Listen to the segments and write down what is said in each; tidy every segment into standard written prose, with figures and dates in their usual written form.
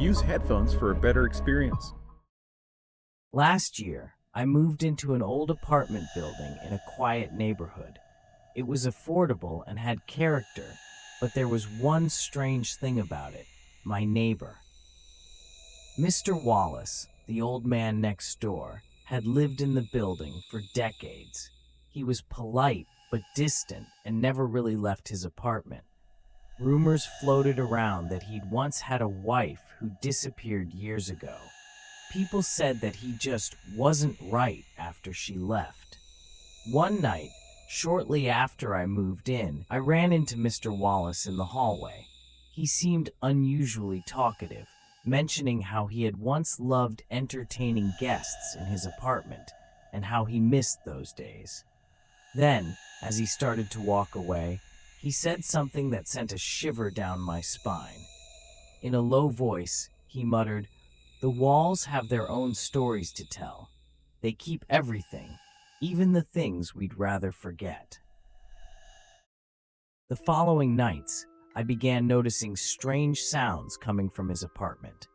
Use headphones for a better experience. Last year, I moved into an old apartment building in a quiet neighborhood. It was affordable and had character, but there was one strange thing about it: my neighbor. Mr. Wallace, the old man next door, had lived in the building for decades. He was polite but distant and never really left his apartment. Rumors floated around that he'd once had a wife who disappeared years ago. People said that he just wasn't right after she left. One night, shortly after I moved in, I ran into Mr. Wallace in the hallway. He seemed unusually talkative, mentioning how he had once loved entertaining guests in his apartment and how he missed those days. Then, as he started to walk away, he said something that sent a shiver down my spine. In a low voice, he muttered, "The walls have their own stories to tell. They keep everything, even the things we'd rather forget." The following nights, I began noticing strange sounds coming from his apartment.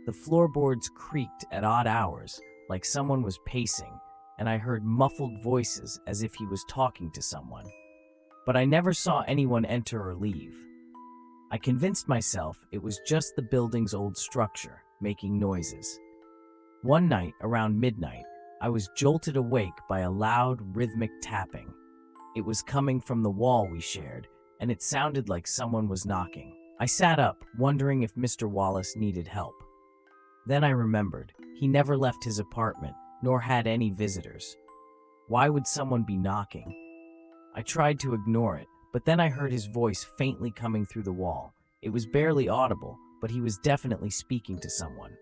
The floorboards creaked at odd hours, like someone was pacing, and I heard muffled voices as if he was talking to someone. But I never saw anyone enter or leave. I convinced myself it was just the building's old structure, making noises. One night, around midnight, I was jolted awake by a loud, rhythmic tapping. It was coming from the wall we shared, and it sounded like someone was knocking. I sat up, wondering if Mr. Wallace needed help. Then I remembered, he never left his apartment, nor had any visitors. Why would someone be knocking? I tried to ignore it, but then I heard his voice faintly coming through the wall. It was barely audible, but he was definitely speaking to someone.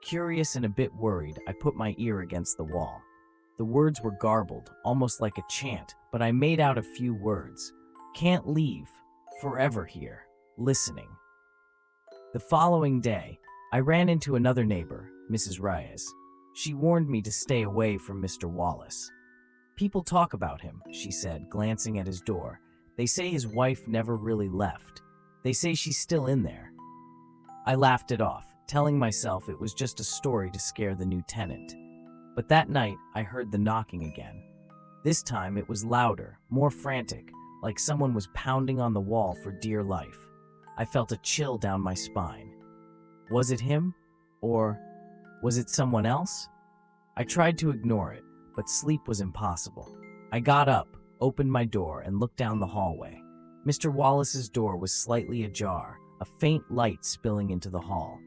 Curious and a bit worried, I put my ear against the wall. The words were garbled, almost like a chant, but I made out a few words. "Can't leave, forever here, listening." The following day, I ran into another neighbor, Mrs. Reyes. She warned me to stay away from Mr. Wallace. "People talk about him," she said, glancing at his door. "They say his wife never really left. They say she's still in there." I laughed it off, telling myself it was just a story to scare the new tenant. But that night, I heard the knocking again. This time, it was louder, more frantic, like someone was pounding on the wall for dear life. I felt a chill down my spine. Was it him? Or was it someone else? I tried to ignore it, but sleep was impossible. I got up, opened my door, and looked down the hallway. Mr. Wallace's door was slightly ajar, a faint light spilling into the hall.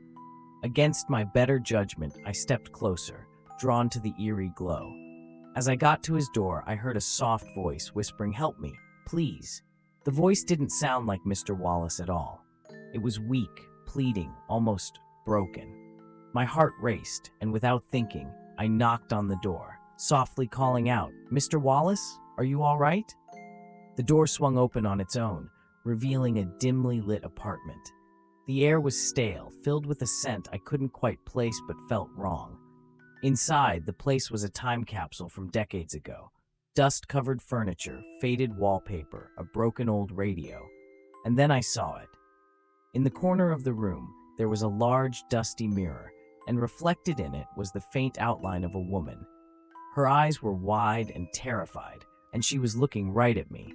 Against my better judgment, I stepped closer, drawn to the eerie glow. As I got to his door, I heard a soft voice whispering, "Help me, please." The voice didn't sound like Mr. Wallace at all. It was weak, pleading, almost broken. My heart raced, and without thinking, I knocked on the door, softly calling out, "Mr. Wallace, are you all right?" The door swung open on its own, revealing a dimly lit apartment. The air was stale, filled with a scent I couldn't quite place but felt wrong. Inside, the place was a time capsule from decades ago. Dust-covered furniture, faded wallpaper, a broken old radio. And then I saw it. In the corner of the room, there was a large, dusty mirror, and reflected in it was the faint outline of a woman. Her eyes were wide and terrified, and she was looking right at me.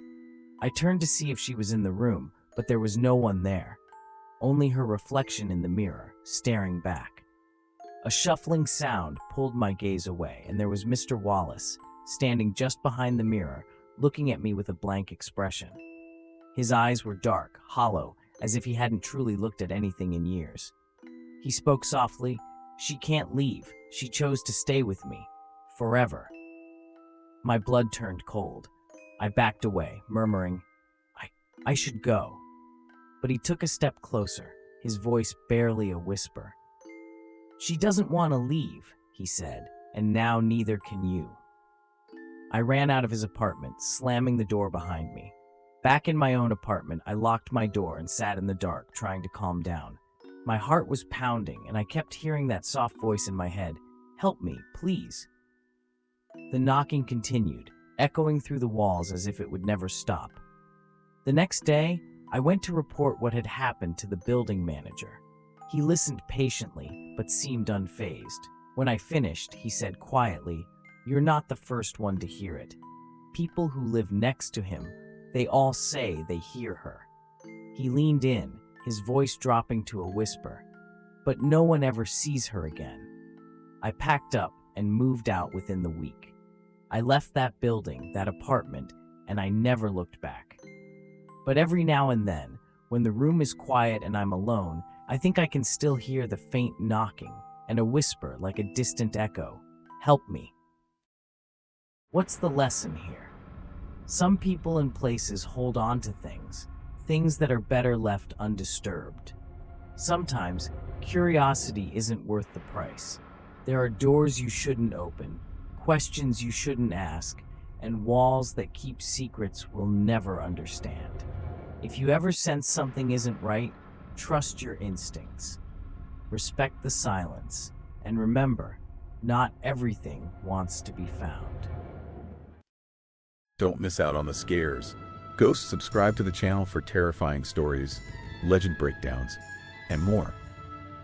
I turned to see if she was in the room, but there was no one there. Only her reflection in the mirror, staring back. A shuffling sound pulled my gaze away, and there was Mr. Wallace, standing just behind the mirror, looking at me with a blank expression. His eyes were dark, hollow, as if he hadn't truly looked at anything in years. He spoke softly, "She can't leave. She chose to stay with me. Forever." My blood turned cold. I backed away, murmuring, I should go." But he took a step closer, his voice barely a whisper. "She doesn't want to leave," he said, "and now neither can you." I ran out of his apartment, slamming the door behind me. Back in my own apartment, I locked my door and sat in the dark, trying to calm down. My heart was pounding, and I kept hearing that soft voice in my head, "Help me, please." The knocking continued, echoing through the walls as if it would never stop. The next day, I went to report what had happened to the building manager. He listened patiently, but seemed unfazed. When I finished, he said quietly, "You're not the first one to hear it. People who live next to him, they all say they hear her." He leaned in, his voice dropping to a whisper, "But no one ever sees her again." I packed up and moved out within the week. I left that building, that apartment, and I never looked back. But every now and then, when the room is quiet and I'm alone, I think I can still hear the faint knocking and a whisper like a distant echo, "Help me." What's the lesson here? Some people and places hold on to things that are better left undisturbed. Sometimes, curiosity isn't worth the price. There are doors you shouldn't open, questions you shouldn't ask, and walls that keep secrets we'll never understand. If you ever sense something isn't right, trust your instincts. Respect the silence, and remember, not everything wants to be found. Don't miss out on the scares. Go subscribe to the channel for terrifying stories, legend breakdowns, and more.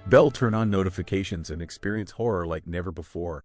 Bell turn on notifications and experience horror like never before.